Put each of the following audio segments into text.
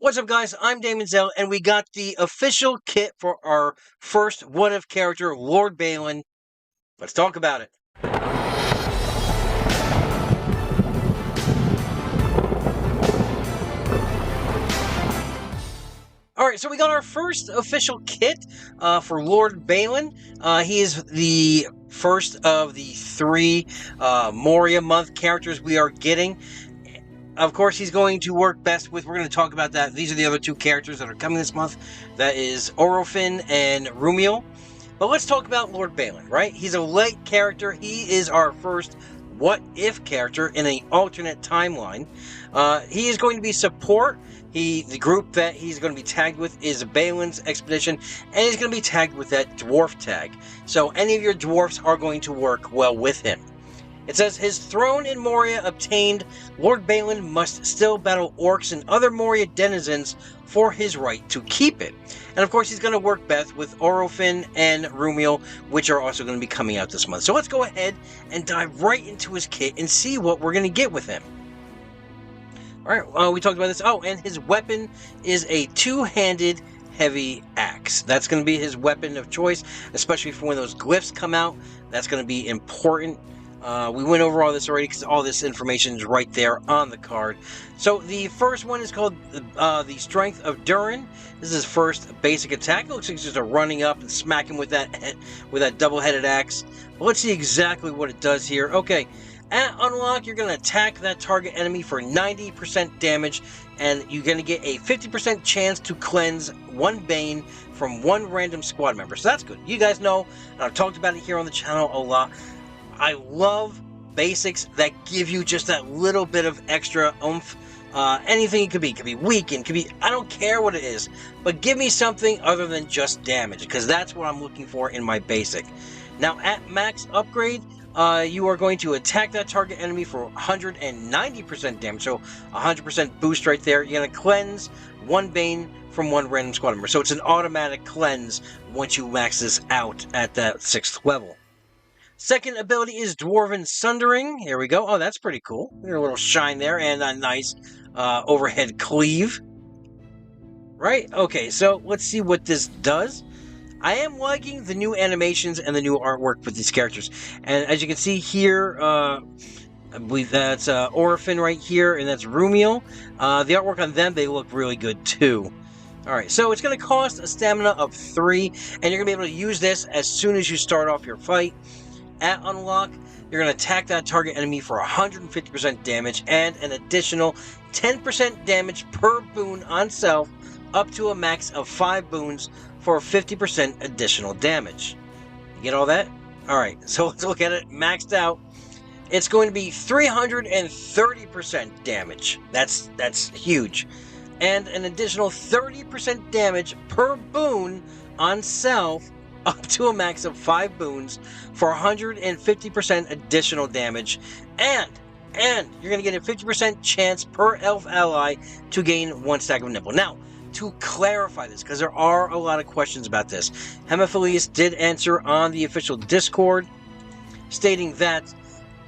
What's up, guys? I'm Daemonxel, and we got the official kit for our first what-if character, Lord Balin. Let's talk about it. Alright, so we got our first official kit for Lord Balin. He is the first of the three Moria month characters we are getting. Of course, he's going to work best with, we're going to talk about that. These are the other two characters that are coming this month. That is Orofin and Rumiel. But let's talk about Lord Balin, right? He's a light character. He is our first what-if character in an alternate timeline. He is going to be support. The group that he's going to be tagged with is Balin's expedition, and he's going to be tagged with that dwarf tag. So any of your dwarfs are going to work well with him. It says, his throne in Moria obtained, Lord Balin must still battle orcs and other Moria denizens for his right to keep it. And of course, he's going to work best with Orofin and Rumiel, which are also going to be coming out this month. So let's go ahead and dive right into his kit and see what we're going to get with him. Alright, we talked about this. Oh, and his weapon is a two-handed heavy axe. That's going to be his weapon of choice, especially for when those glyphs come out. That's going to be important. We went over all this already because all this information is right there on the card. So the first one is called the Strength of Durin. This is his first basic attack. It looks like he's just running up and smacking with that double-headed axe. But let's see exactly what it does here. Okay, at unlock, you're going to attack that target enemy for 90% damage, and you're going to get a 50% chance to cleanse one Bane from one random squad member. So that's good. You guys know, and I've talked about it here on the channel a lot. I love basics that give you just that little bit of extra oomph. Anything it could be weakened, could be, I don't care what it is, but give me something other than just damage, because that's what I'm looking for in my basic. Now, at max upgrade, you are going to attack that target enemy for 190% damage, so 100% boost right there. You're going to cleanse one Bane from one random squad member, so it's an automatic cleanse once you max this out at that 6th level. Second ability is Dwarven Sundering. Here we go. Oh, that's pretty cool. There's a little shine there and a nice overhead cleave. Right? Okay, so let's see what this does. I am liking the new animations and the new artwork with these characters. And as you can see here, I believe that's Orofin right here, and that's Rumiel. The artwork on them, they look really good too. Alright, so it's going to cost a stamina of 3, and you're going to be able to use this as soon as you start off your fight. At unlock, you're going to attack that target enemy for 150% damage and an additional 10% damage per boon on self, up to a max of 5 boons for 50% additional damage. You get all that? Alright, so let's look at it maxed out. It's going to be 330% damage. That's huge. And an additional 30% damage per boon on self, up to a max of 5 boons for 150% additional damage, and you're going to get a 50% chance per elf ally to gain 1 stack of nibble. Now, to clarify this, because there are a lot of questions about this, Hemophilius did answer on the official Discord, stating that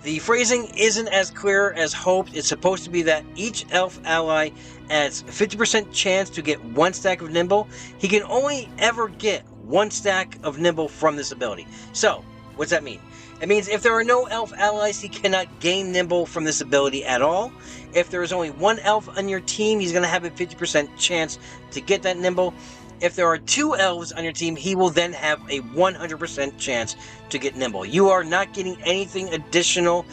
the phrasing isn't as clear as hoped. It's supposed to be that each elf ally adds 50% chance to get 1 stack of nimble. He can only ever get 1 stack of nimble from this ability. So, what's that mean? It means if there are no elf allies, he cannot gain nimble from this ability at all. If there is only 1 elf on your team, he's going to have a 50% chance to get that nimble. If there are 2 elves on your team, he will then have a 100% chance to get nimble. You are not getting anything additional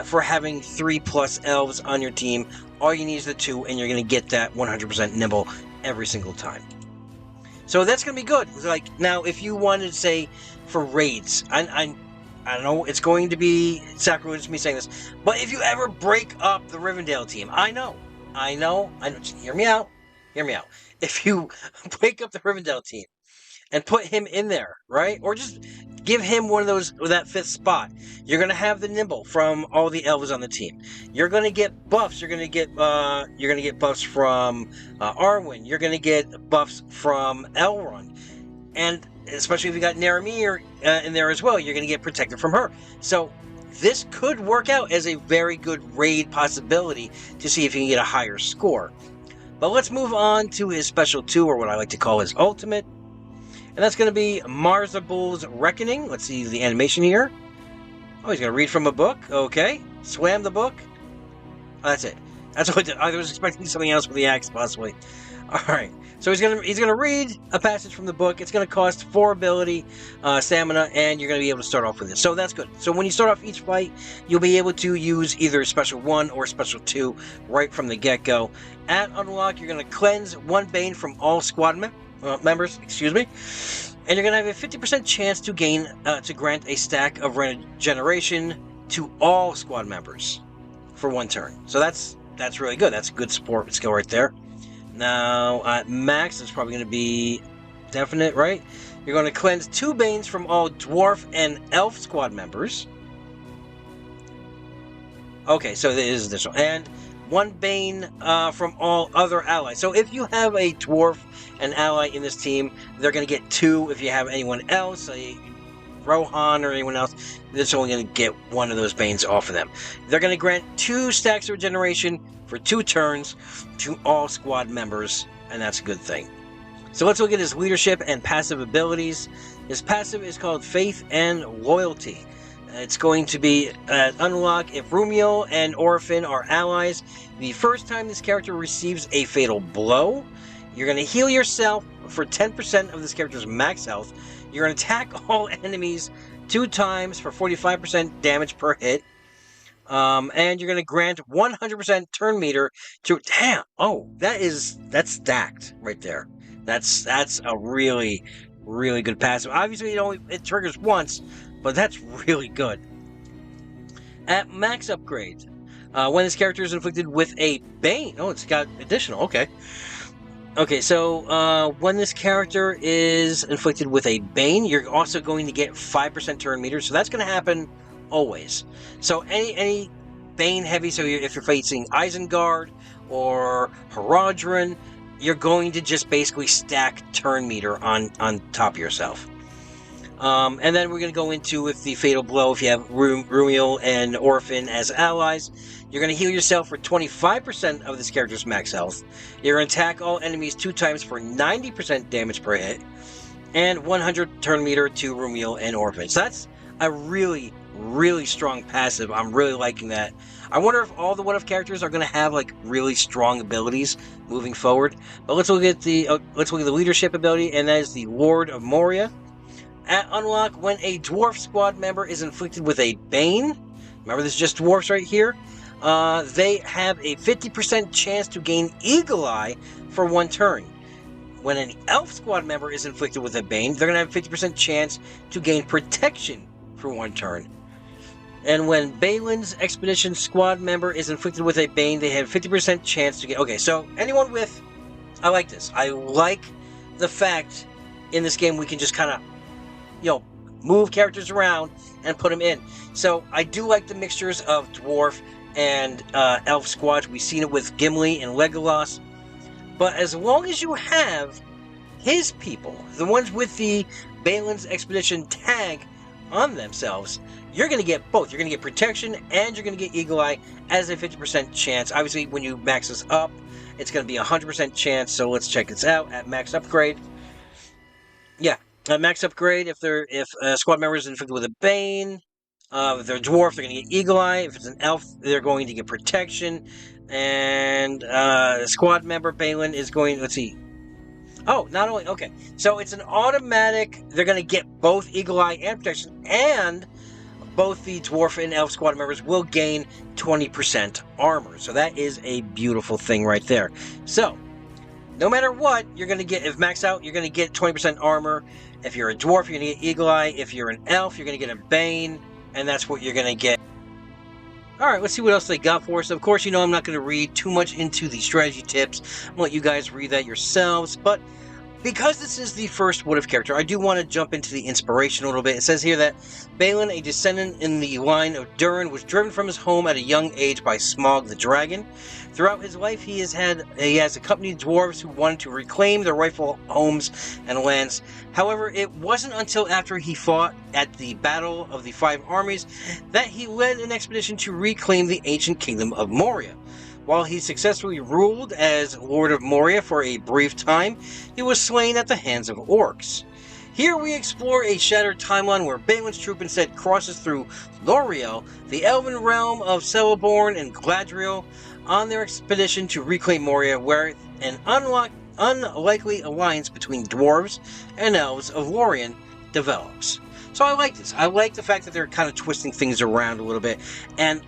for having 3+ elves on your team. All you need is the 2, and you're going to get that 100% nimble every single time. So that's going to be good. Like, now, if you wanted to say for raids, I don't know, it's going to be sacrilegious me saying this, but if you ever break up the Rivendell team, I know, just hear me out. If you break up the Rivendell team and put him in there, right? Or just give him one of those, that 5th spot. You're going to have the nimble from all the elves on the team. You're going to get buffs. You're going to get buffs from Arwen. You're going to get buffs from Elrond. And especially if you got Naramir in there as well, you're going to get protected from her. So this could work out as a very good raid possibility to see if you can get a higher score. But let's move on to his special 2, or what I like to call his ultimate. And that's going to be Marzabul's Reckoning. Let's see the animation here. Oh, he's going to read from a book. Okay. Swam the book. Oh, that's it. That's what I was expecting something else with the axe, possibly. Alright. So he's gonna read a passage from the book. It's going to cost 4 ability, stamina, and you're going to be able to start off with it. So that's good. So when you start off each fight, you'll be able to use either Special 1 or Special 2 right from the get-go. At Unlock, you're going to cleanse 1 Bane from all squad members, excuse me. And you're going to have a 50% chance to grant a stack of regeneration to all squad members for 1 turn. So that's really good. That's a good support skill right there. Now, at max, it's probably going to be definite, right? You're going to cleanse 2 Banes from all Dwarf and Elf squad members. Okay, so there is this one. And 1 Bane from all other allies. So if you have a Dwarf and ally in this team, they're going to get 2. If you have anyone else, a Rohan or anyone else, it's only going to get 1 of those Banes off of them. They're going to grant 2 stacks of regeneration for 2 turns to all squad members, and that's a good thing. So let's look at his leadership and passive abilities. His passive is called Faith and Loyalty. It's going to be Unlock if Rumiel and Orphan are allies. The first time this character receives a fatal blow, you're going to heal yourself for 10% of this character's max health. You're going to attack all enemies 2 times for 45% damage per hit. And you're going to grant 100% turn meter to... Damn! Oh, that's stacked right there. That's a really, really good passive. Obviously, it triggers once, but that's really good. At max upgrade, when this character is inflicted with a Bane... Oh, it's got additional. Okay. Okay, so when this character is inflicted with a Bane, you're also going to get 5% turn meter. So that's going to happen always. So any Bane heavy, so if you're facing Isengard or Haradrim, you're going to just basically stack turn meter on top of yourself. And then we're going to go into with the Fatal Blow. If you have Rumiel and Orphan as allies, you're going to heal yourself for 25% of this character's max health. You're going to attack all enemies 2 times for 90% damage per hit, and 100 turn meter to Rumiel and Orphan. So that's a really, really strong passive. I'm really liking that. I wonder if all the What If characters are going to have like really strong abilities moving forward. But let's look at the leadership ability, and that is the Lord of Moria. At Unlock, when a Dwarf squad member is inflicted with a Bane, remember this is just Dwarfs right here, they have a 50% chance to gain Eagle Eye for 1 turn. When an Elf squad member is inflicted with a Bane, they're going to have a 50% chance to gain Protection for 1 turn. And when Balin's Expedition squad member is inflicted with a Bane, they have 50% chance to get... Okay, so anyone with... I like this. I like the fact in this game we can just kind of, move characters around and put them in. So I do like the mixtures of Dwarf and Elf squads. We've seen it with Gimli and Legolas. But as long as you have his people, the ones with the Balin's Expedition tag on themselves, you're going to get both. You're going to get Protection and you're going to get Eagle Eye as a 50% chance. Obviously, when you max this up, it's going to be a 100% chance. So let's check this out at max upgrade. Yeah, at max upgrade, if a squad member is inflicted with a Bane, if they're a Dwarf, they're going to get Eagle Eye. If it's an Elf, they're going to get Protection. And squad member Balin is going... Let's see. Oh, not only... Okay, so it's an automatic... They're going to get both Eagle Eye and Protection, and both the Dwarf and Elf squad members will gain 20% armor. So that is a beautiful thing right there. So, no matter what, you're going to get... If max out, you're going to get 20% armor. If you're a Dwarf, you're going to get Eagle Eye. If you're an Elf, you're going to get a Bane, and that's what you're going to get. Alright, let's see what else they got for us. Of course, I'm not going to read too much into the strategy tips. I'm going to let you guys read that yourselves. But because this is the first What If character, I do want to jump into the inspiration a little bit. It says here that Balin, a descendant in the line of Durin, was driven from his home at a young age by Smaug the dragon. Throughout his life, he has accompanied dwarves who wanted to reclaim their rightful homes and lands. However, it wasn't until after he fought at the Battle of the Five Armies that he led an expedition to reclaim the ancient kingdom of Moria. While he successfully ruled as Lord of Moria for a brief time, he was slain at the hands of orcs. Here we explore a shattered timeline where Balin's troop instead crosses through Loriel, the elven realm of Celeborn and Gladriel, on their expedition to reclaim Moria, where an unlikely alliance between dwarves and elves of Lorien develops. So I like this. I like the fact that they're kind of twisting things around a little bit, and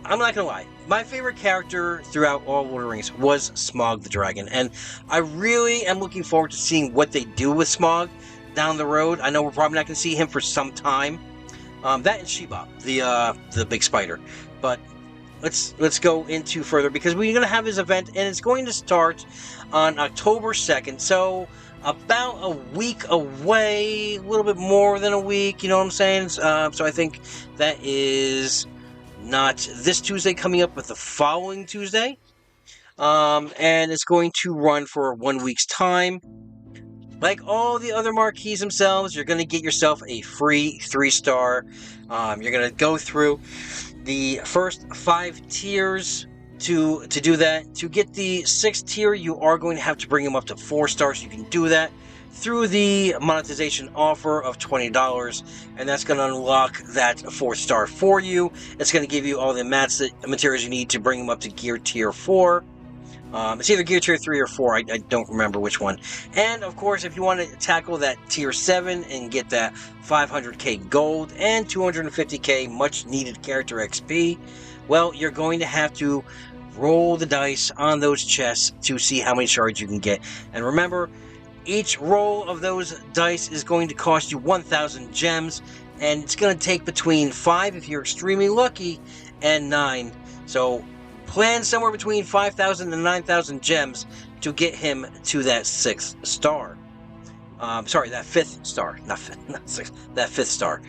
I'm not gonna lie, my favorite character throughout all Lord of the Rings was Smaug the Dragon, and I really am looking forward to seeing what they do with Smaug down the road. I know we're probably not gonna see him for some time. That and Shebop, the big spider. But let's go into further, because we're gonna have his event, and it's going to start on October 2nd. So about a week away, a little bit more than a week. You know what I'm saying? So I think that is not this Tuesday coming up, but the following Tuesday. And it's going to run for 1 week's time. Like all the other marquees themselves, you're going to get yourself a free 3-star. You're going to go through the first 5 tiers to do that. To get the 6th tier, you are going to have to bring them up to 4 stars. You can do that through the monetization offer of $20, and that's going to unlock that 4th star for you. It's going to give you all the materials you need to bring them up to gear tier 4. It's either gear tier 3 or 4, I don't remember which one. And of course, if you want to tackle that tier 7 and get that 500k gold and 250k much needed character XP, well, you're going to have to roll the dice on those chests to see how many shards you can get. And remember, each roll of those dice is going to cost you 1,000 gems, and it's going to take between 5 if you're extremely lucky, and 9. So plan somewhere between 5,000 and 9,000 gems to get him to that 6th star. Sorry, that 5th star, not 6th, that 5th star.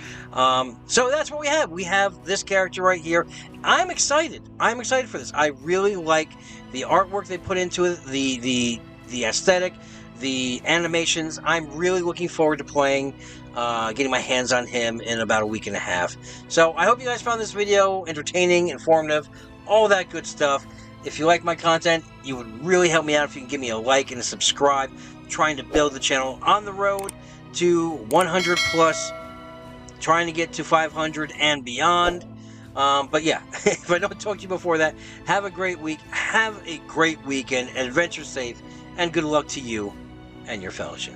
So that's what we have. We have this character right here. I'm excited. I'm excited for this. I really like the artwork they put into it, the aesthetic, the animations. I'm really looking forward to playing, getting my hands on him in about a week and a half. So I hope you guys found this video entertaining, informative, all that good stuff. If you like my content, you would really help me out if you can give me a like and a subscribe. I'm trying to build the channel on the road to 100 plus, trying to get to 500 and beyond. But yeah, if I don't talk to you before that, have a great week, have a great weekend, adventure safe, and good luck to you and your fellowship.